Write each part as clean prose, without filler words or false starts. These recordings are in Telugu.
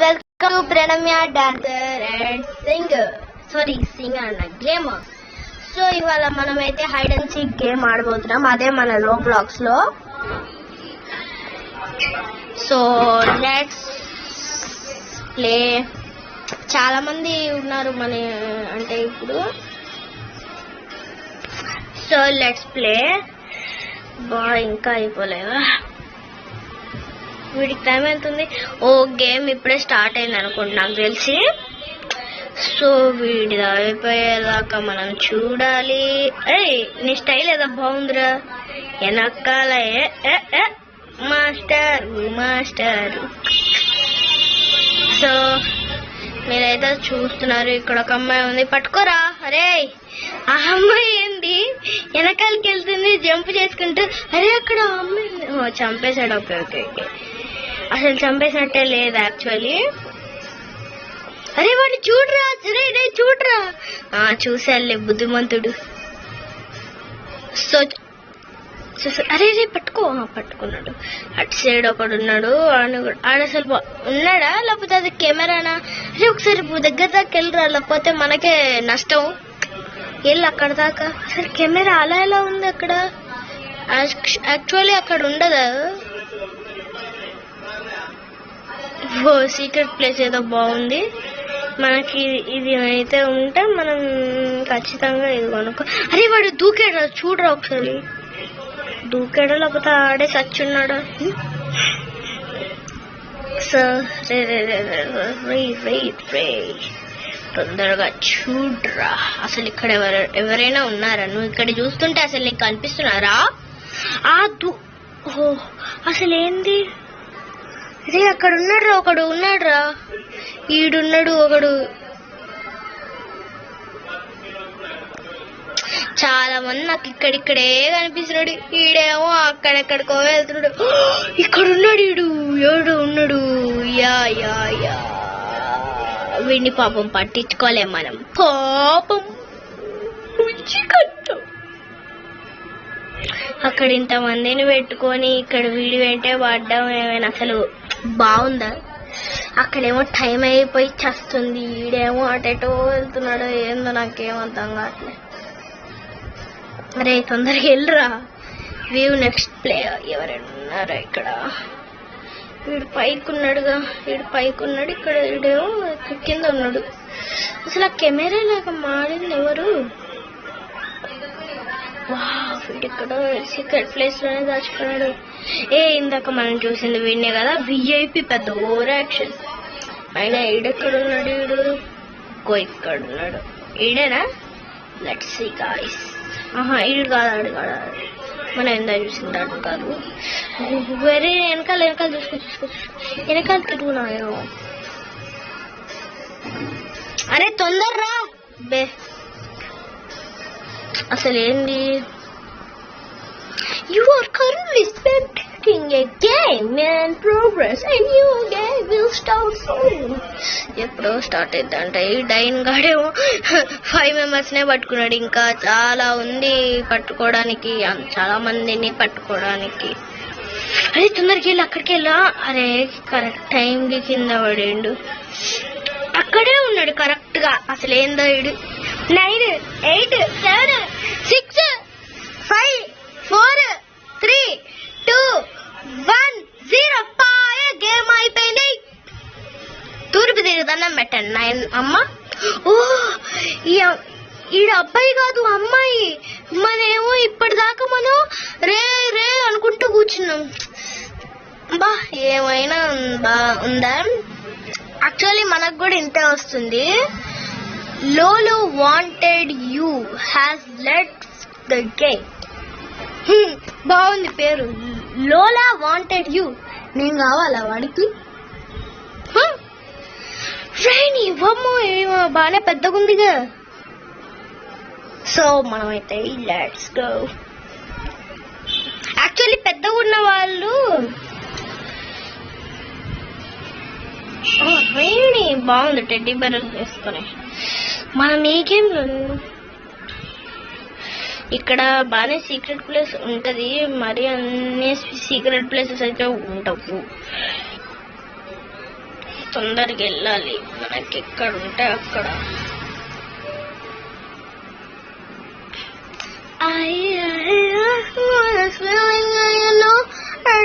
Welcome to Pranamya dancer and singer అన్న గేమర్. సో ఇవాళ మనమైతే హైడ్ అండ్ సీక్ గేమ్ ఆడబోతున్నాం, అదే మన రోబ్లాక్స్ లో. So let's play. చాలా మంది ఉన్నారు మన అంటే ఇప్పుడు. So let's play. ఇంకా అయిపోలేదా? వీడికి టైం అవుతుంది. ఓ గేమ్ ఇప్పుడే స్టార్ట్ అయింది అనుకుంటా నాకు తెలిసి. సో వీడిది అయిపోయేదాకా మనం చూడాలి. నీ స్టైల్ ఏదో బాగుందిరా, వెనకాల మాస్టర్ మాస్టర్. సో మీరైతే చూస్తున్నారు, ఇక్కడ ఒక అమ్మాయి ఉంది, పట్టుకోరా. అరే ఆ అమ్మాయి ఏంది వెనకాలకి వెళ్తుంది జంప్ చేసుకుంటూ. అరే అక్కడ అమ్మాయి చంపేశాడు. ఓకే ఓకే ఓకే, అసలు చంపేసినట్టే లేదు యాక్చువల్లీ. అరే వాడిని చూడరా, అరే చూడరా. చూసాలే బుద్ధిమంతుడు. సో అరే రే పట్టుకున్నాడు. అటు సైడ్ ఒకడు ఉన్నాడు, ఆడ అసలు ఉన్నాడా లేకపోతే అది కెమెరానా? అరే ఒకసారి దగ్గర దాకా వెళ్ళరా, లేకపోతే మనకే నష్టం. వెళ్ళి అక్కడ దాకా. అసలు కెమెరా అలా ఎలా ఉంది అక్కడ? యాక్చువల్లీ అక్కడ ఉండదా? ఓ సీక్రెట్ ప్లేస్ ఏదో బాగుంది మనకి. ఇది అయితే ఉంటే మనం ఖచ్చితంగా ఇది కొనుక్కో. అరే వాడు దూకాడా చూడరా ఒకసారి. దూకాడా లేకపోతే ఆడే చచ్చున్నాడా? సో తొందరగా చూడరా. అసలు ఇక్కడ ఎవరైనా ఉన్నారా? నువ్వు ఇక్కడ చూస్తుంటే అసలు నీకు కనిపిస్తున్నారా? అసలు ఏంది? అరే అక్కడ ఉన్నాడు ఒకడు, ఉన్నాడురా. ఈడున్నాడు ఒకడు. చాలా మంది నాకు ఇక్కడిక్కడే కనిపిస్తున్నాడు. ఈడేమో అక్కడెక్కడికో వెళ్తున్నాడు. ఇక్కడ ఉన్నాడు ఏడు ఉన్నాడు. యా యా యా వీడిని పాపం పట్టించుకోలేం మనం. పాపం అక్కడ ఇంతమందిని పెట్టుకొని ఇక్కడ వీడి వెంటే పడ్డం ఏమైనా అసలు బాగుందా? అక్కడేమో టైం అయిపోయి చస్తుంది, ఈడేమో అటెటో వెళ్తున్నాడో ఏందో నాకేం అర్థం కావట్లే. అరే తొందరగా వెళ్ళరా. View next play. ఎవరైనా ఉన్నారా ఇక్కడ? వీడు పైకి ఉన్నాడుగా, ఇక్కడ వీడేమో కింద ఉన్నాడు. అసలు ఆ కెమెరా లాగా మారింది ఎవరు? వీడు ఇక్కడ సీక్రెట్ ప్లేస్ లోనే దాచుకున్నాడు. ఇందాక మనం చూసింది వీడినే కదా, విఐపి. పెద్ద ఓవర్ యాక్షన్. అయినా ఈడెక్కడున్నాడు? ఇక్కడ ఉన్నాడు. ఈడేనా? Let's see guys. ఈడు కాదు, మనం ఎందా చూసిందాడు కాదు. వేరే వెనకాల చూసుకో. వెనకాల తిరుగునాయో. అరే తొందరరా బే. అసలు ఏంది? You are currently spectating a game in progress and your game will start soon. ఎప్పుడో స్టార్ట్ అయిద్దంటే ఈ డైన్ గాడేమో 5 మెంబర్స్ నే పట్టుకున్నాడు. ఇంకా చాలా ఉంది పట్టుకోవడానికి, చాలా మందిని పట్టుకోవడానికి. అరే తొందరకి వెళ్ళి అక్కడికి వెళ్ళా. అరే కరెక్ట్ టైంకి కింద పడిండు. అక్కడే ఉన్నాడు కరెక్ట్ గా. అసలు ఏందో ఇడు. 9 8 7 6 5 4 3 2 1 0. గేమ్ అయిపోయింది. తూర్పు తిరిగి దండం పెట్టండి 9 అమ్మ. ఈడ అబ్బాయి కాదు అమ్మాయి. మనేమో ఇప్పటిదాకా మనం రే రే అనుకుంటూ కూర్చున్నాం. బా ఏమైనా ఉందా? యాక్చువల్లీ మనకు కూడా ఇంతే వస్తుంది. Lolo wanted you has left the game. బాగుంది పేరు, లోలా వాంటెడ్ యూ. నేను కావాలా వాడికి? రైనీ బొమ్మ బాగానే పెద్దగుందిగా. సో మనమైతే లెట్స్ గో. యాక్చువల్లీ పెద్దగా ఉన్న వాళ్ళు బాగుంది టెడ్డీ బేర్ వేసుకొని. మనం ఏ గేమ్ ఇక్కడ బాగానే సీక్రెట్ ప్లేస్ ఉంటది, మరి అన్ని సీక్రెట్ ప్లేసెస్ అయితే ఉండవు. తొందరగా వెళ్ళాలి, మనకి ఎక్కడ ఉంటే అక్కడ.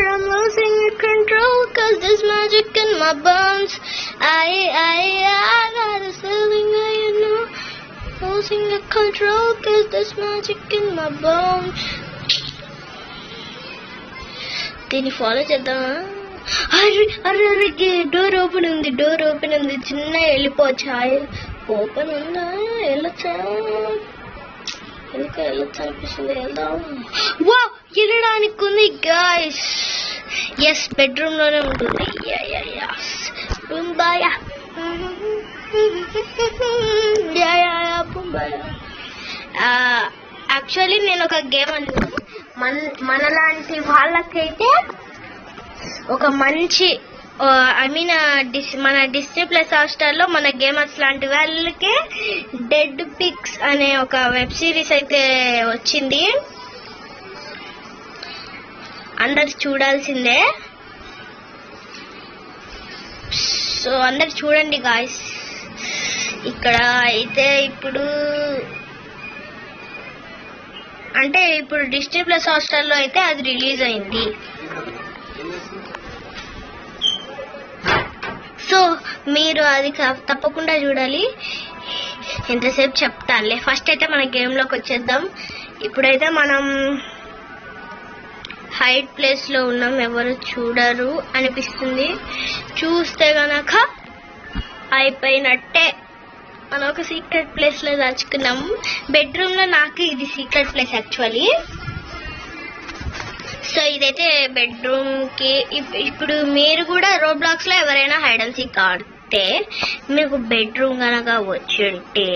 I'm losing control 'cause there's magic in my bones. I got this feeling that you know, losing control 'cause there's magic in my bones. దీన్ని ఫాలో చేద్దామా? అరే అరే అరే, డోర్ ఓపెన్ ఉంది, చిన్న వెళ్ళిపోవచ్చా? ఓపెన్ ఉందా? వెళ్ళొచ్చా అనిపిస్తుంది. వెళ్దాం. వా, వెళ్ళడానికి ఉంది గాయ్స్. ఎస్, బెడ్రూమ్ లోనే ఉంటుంది. యాక్చువల్లీ నేను ఒక గేమ్ అన్నాను, మనలాంటి వాళ్ళకైతే ఒక మంచి మన డిస్నీ ప్లస్ హాట్‌స్టార్ లో మన గేమర్స్ లాంటి వాళ్ళకి డెడ్ పిక్స్ అనే ఒక వెబ్ సిరీస్ అయితే వచ్చింది. అందరు చూడాల్సిందే. సో అందరు చూడండి గాయ్స్. ఇక్కడ అయితే ఇప్పుడు డిస్నీ ప్లస్ హాట్‌స్టార్ లో అయితే అది రిలీజ్ అయింది. సో మీరు అది తప్పకుండా చూడాలి. ఎంతసేపు చెప్తానులే, ఫస్ట్ అయితే మన గేమ్ లోకి వచ్చేద్దాం. ఇప్పుడైతే మనం హైడ్ ప్లేస్ లో ఉన్నాం, ఎవరు చూడరు అనిపిస్తుంది. చూస్తే గనక అయిపోయినట్టే. మనం ఒక సీక్రెట్ ప్లేస్ లో దాచుకున్నాం. బెడ్రూమ్ లో నాకు ఇది సీక్రెట్ ప్లేస్ యాక్చువల్లీ. సో ఇదైతే బెడ్రూమ్ కి. ఇప్పుడు మీరు కూడా రోబ్లాక్స్ లో ఎవరైనా హైడ్ అండ్ సీక్ ఆడితే మీకు బెడ్రూమ్ కనుక వచ్చుంటే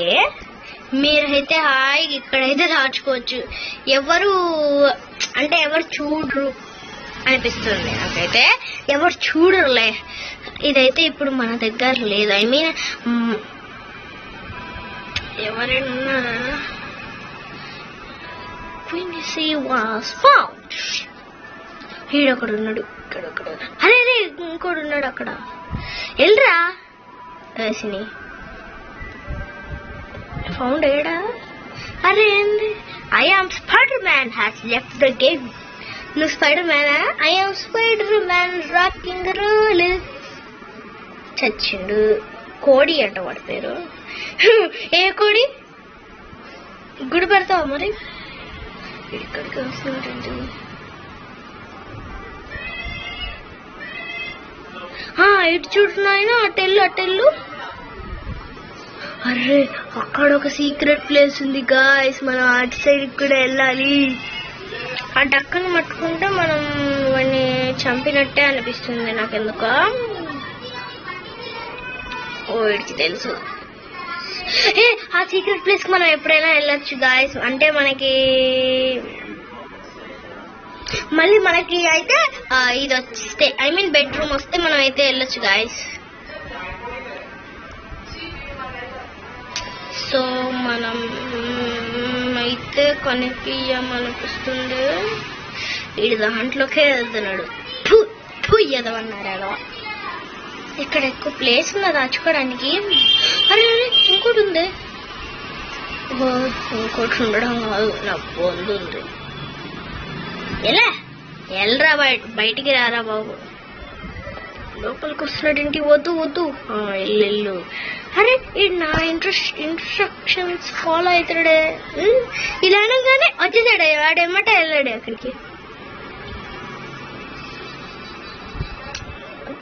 మీరైతే హాయిగా ఇక్కడైతే దాచుకోవచ్చు. ఎవరు చూడరు అనిపిస్తుంది నాకైతే. ఎవరు చూడరులే. ఇదైతే ఇప్పుడు మన దగ్గర లేదు. ఐ మీన్ ఎవరైనా ఉన్నారా? ఈడొకడు ఉన్నాడు, ఇక్కడొకడు. అరే అరే, ఇంకోడు ఉన్నాడు అక్కడ. వెళ్ళరా వేసిని ఫౌండ్ ఏడా? అరే ఏంది? I am Spiderman has left the game. నువ్వు స్పైడర్ మ్యానా? I am Spiderman rocking roll. చచ్చిండు. కోడి అంట వాడి పేరు. ఏ కోడి? గుడి పెడతావా మరి? ఇక్కడికి వస్తున్నాడండి. ఇటు చూడున్నాయన, అటెళ్ళు. అరే అక్కడ ఒక సీక్రెట్ ప్లేస్ ఉంది గాయ్స్. మనం అటు సైడ్ కూడా వెళ్ళాలి. ఆ డక్కను పట్టుకుంటే మనం వాడిని చంపినట్టే అనిపిస్తుంది నాకెందుకో. వీడికి తెలుసు. ఆ సీక్రెట్ ప్లేస్ కి మనం ఎప్పుడైనా వెళ్ళొచ్చు గాయ్స్. అంటే మనకి అయితే ఇది వస్తే, ఐ మీన్ బెడ్రూమ్ వస్తే మనం అయితే వెళ్ళొచ్చు గాయ్స్. సో మనం అయితే కనిపించమనిపిస్తుంది. వీడి దాంట్లోకే వెళ్తున్నాడు. ఎదవన్నారా? ఇక్కడ ఎక్కువ ప్లేస్ ఉందా దాచుకోవడానికి? అరే ఇంకోటి ఉంది. ఇంకోటి ఉండడం కాదు, నా పొందు ఉంది. ఎల్రా బయటికి రారా బాబు. లోపలికి వస్తున్నాడు ఇంటికి. వద్దు ఎల్లు. అరే నా ఇన్స్ట్రక్షన్స్ ఫాలో అవుతాడే. ఇలా అనగానే వచ్చేసాడు. వాడేమట వెళ్ళాడు అక్కడికి.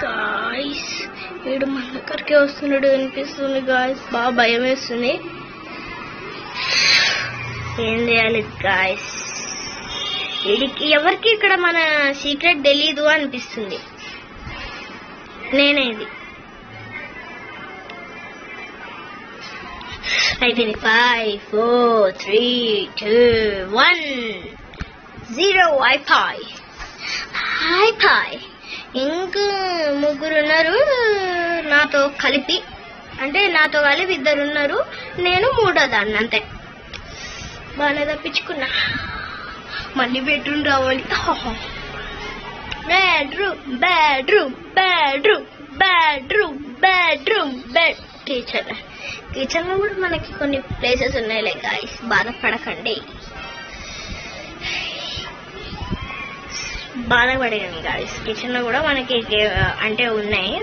గాయ్స్ వీడు మన దగ్గరికి వస్తున్నాడు అనిపిస్తుంది గాయ్స్. బాగా భయం వేస్తుంది. ఏం చేయాలి గాయ్స్? వీడికి ఎవరికి ఇక్కడ మన సీక్రెట్ తెలీదు అనిపిస్తుంది. నేనే ఇది అయిపోయింది. 5 4 3 2 1 0 అయిపోయి. ఇంకా ముగ్గురు ఉన్నారు నాతో కలిపి. అంటే నాతో కలిపి ఇద్దరు ఉన్నారు, నేను మూడో దాన్ని. అంతే. బాగానే తప్పించుకున్నా. మళ్ళీ బెడ్రూమ్ రావాలి. Bedroom bedroom bed kitchen. Kitchen లో కూడా మనకి కొన్ని ప్లేసెస్ ఉన్నాయిలే గాయస్, బాధపడకండి. బాధపడకండి గాయస్, కిచెన్ లో కూడా మనకి అంటే ఉన్నాయి.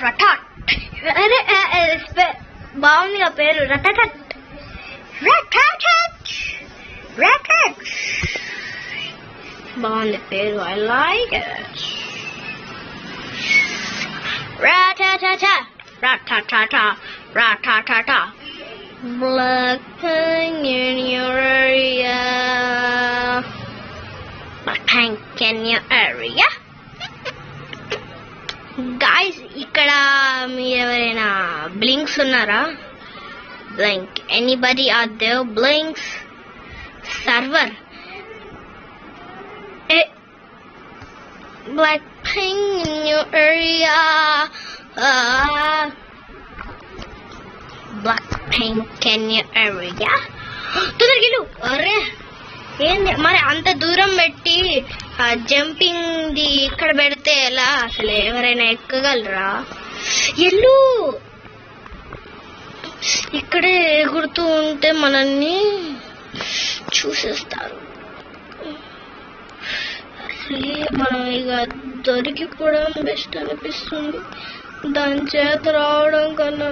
రటాట్, అరే బాగుంది ఆ పేరు, రటాటట్. రటాటట్ రటాట్ బాగుంది పేరు, I like it. Ratatata, ratatata, ratatata. Black pink in your area. Black pink in your area. Guys, ఇక్కడ మీరు ఎవరైనా బ్లింక్స్ ఉన్నారా? Blink. Anybody out there? Blinks. Server. Black pink in your area. Black pink in your area. తొందరగిలు. అరే ఏంది మరి అంత దూరం పెట్టి జంపింగ్ ది ఇక్కడ పెడితే ఎలా? అసలు ఎవరైనా ఎక్కగలరా? ఎల్లు ఇక్కడే ఎగురుతూ ఉంటే మనల్ని చూసేస్తారు. మనం ఇక దొరికిపోవడం బెస్ట్ అనిపిస్తుంది దాని చేత రావడం కన్నా.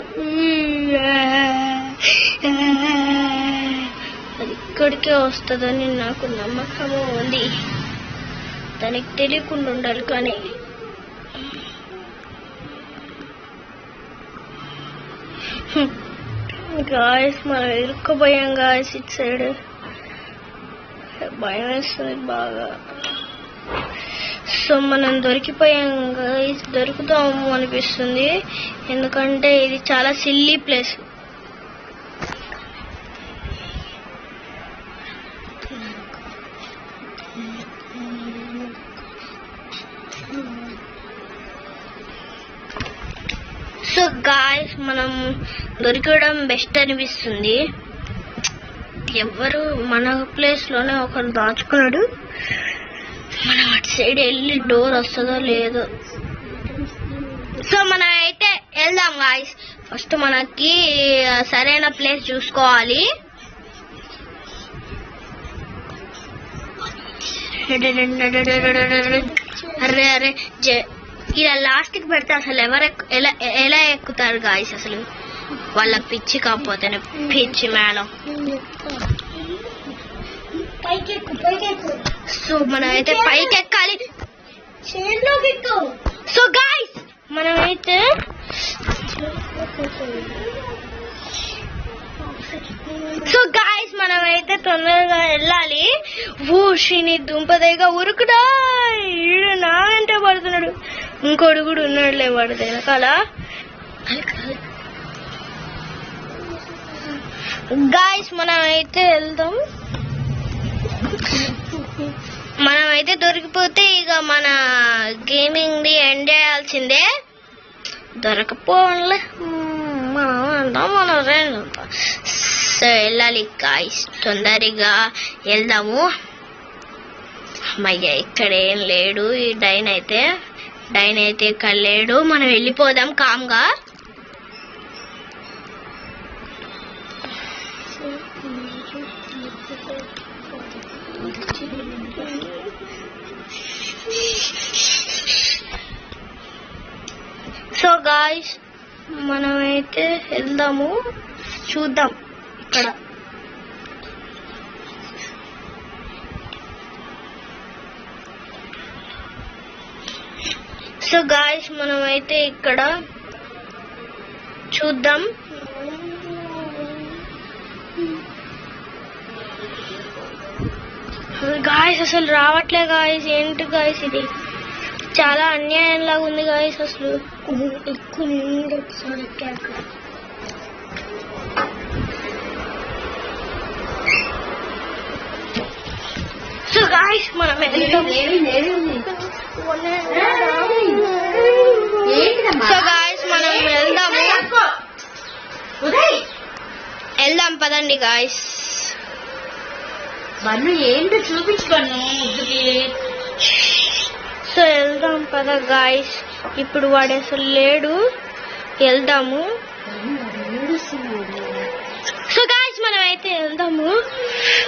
అది ఇక్కడికే వస్తుందని నాకు నమ్మకము ఉంది, దానికి తెలియకుండా ఉండాలి. కానీ గాయస్ మనం ఇరుక్కుపోయాం గాయస్, ఇటు సైడ్ భయం వేస్తుంది బాగా. సో మనం దొరికిపోయాం గైస్, దొరుకుతాము అనిపిస్తుంది ఎందుకంటే ఇది చాలా సిల్లీ ప్లేస్. సో గాయస్ మనం దొరికడం బెస్ట్ అనిపిస్తుంది. ఎవరు మన ప్లేస్ లోనే ఒకరు దాచుకున్నాడు, మనం అటు సైడ్ వెళ్ళి డోర్ వస్తుందో లేదో. సో మనం అయితే వెళ్దాం గాయస్. ఫస్ట్ మనకి సరైన ప్లేస్ చూసుకోవాలి. అరే అరే ఇలా లాస్ట్ కి పెడితే అసలు ఎవరు ఎలా ఎక్కుతారు గాయస్? అసలు వాళ్ళ పిచ్చి కాకపోతేనే పిచ్చి మేడం. సో మనం అయితే పైకి ఎక్కాలి. సో గాయ్స్ మనమైతే తొందరగా వెళ్ళాలి. ఊషిని దుంపదైగా ఉరుకుడా, ఈడు నా వెంట పడుతున్నాడు. ఇంకోడు కూడా ఉన్నాడులే వాడు వెనకాల. గాయ్స్ మనమైతే వెళ్దాం. మనమైతే దొరికిపోతే ఇక మన గేమింగ్ ది ఎండ్ చేయాల్సిందే. దొరకపోలే మన సో వెళ్ళాలి గాయ్స్, తొందరగా వెళ్దాము. అమ్మయ్య ఇక్కడ ఏం లేడు, ఈ డైన్ అయితే ఇక్కడ లేడు. మనం వెళ్ళిపోదాం కామ్గా. సో గాయ్స్ మనమైతే వెళ్దాము, చూద్దాం ఇక్కడ. సో గాయ్స్ మనమైతే ఇక్కడ చూద్దాం. గాయ్స్ అసలు రావట్లే గాయ్స్, ఏంటి గాయ్స్ ఇది? చాలా అన్యాయంలాగా ఉంది గాయ్స్. అసలు సో గాయ్స్ మనం వెళ్దాం పదండి గాయ్స్. బన్ను ఏంటో చూపించుకోండి. సో వెళ్దాం పద గాయ్స్. ఇప్పుడు వాడు అసలు లేడు, వెళ్దాము. సో గాయ్స్ మనం అయితే వెళ్దాము.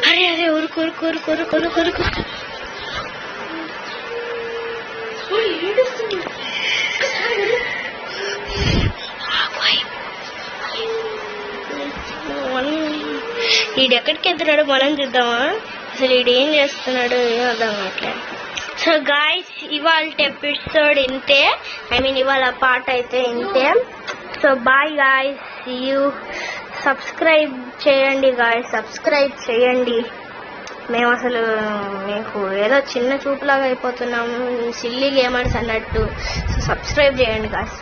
అరే అరే ఊరుకు ఊరుకు ఊరుకు ఊరుకు ఊరుకు ఊరుకు. వీడు ఎక్కడికి వెళ్తున్నాడు మనం చూద్దామా? అసలు వీడు ఏం చేస్తున్నాడు ఏం అర్థం కావట్లేదు. సో గాయ్స్ ఇవాళ ఎపిసోడ్ ఇంతే, ఇవాళ పాట అయితే ఇంతే. So bye guys, see you. Subscribe చేయండి గాయ్స్, సబ్స్క్రైబ్ చేయండి. మేము అసలు మీకు ఏదో చిన్న చూపులాగా అయిపోతున్నాము, సిల్లీ గేమర్స్ అన్నట్టు. సో సబ్స్క్రైబ్ చేయండి గాయ్స్.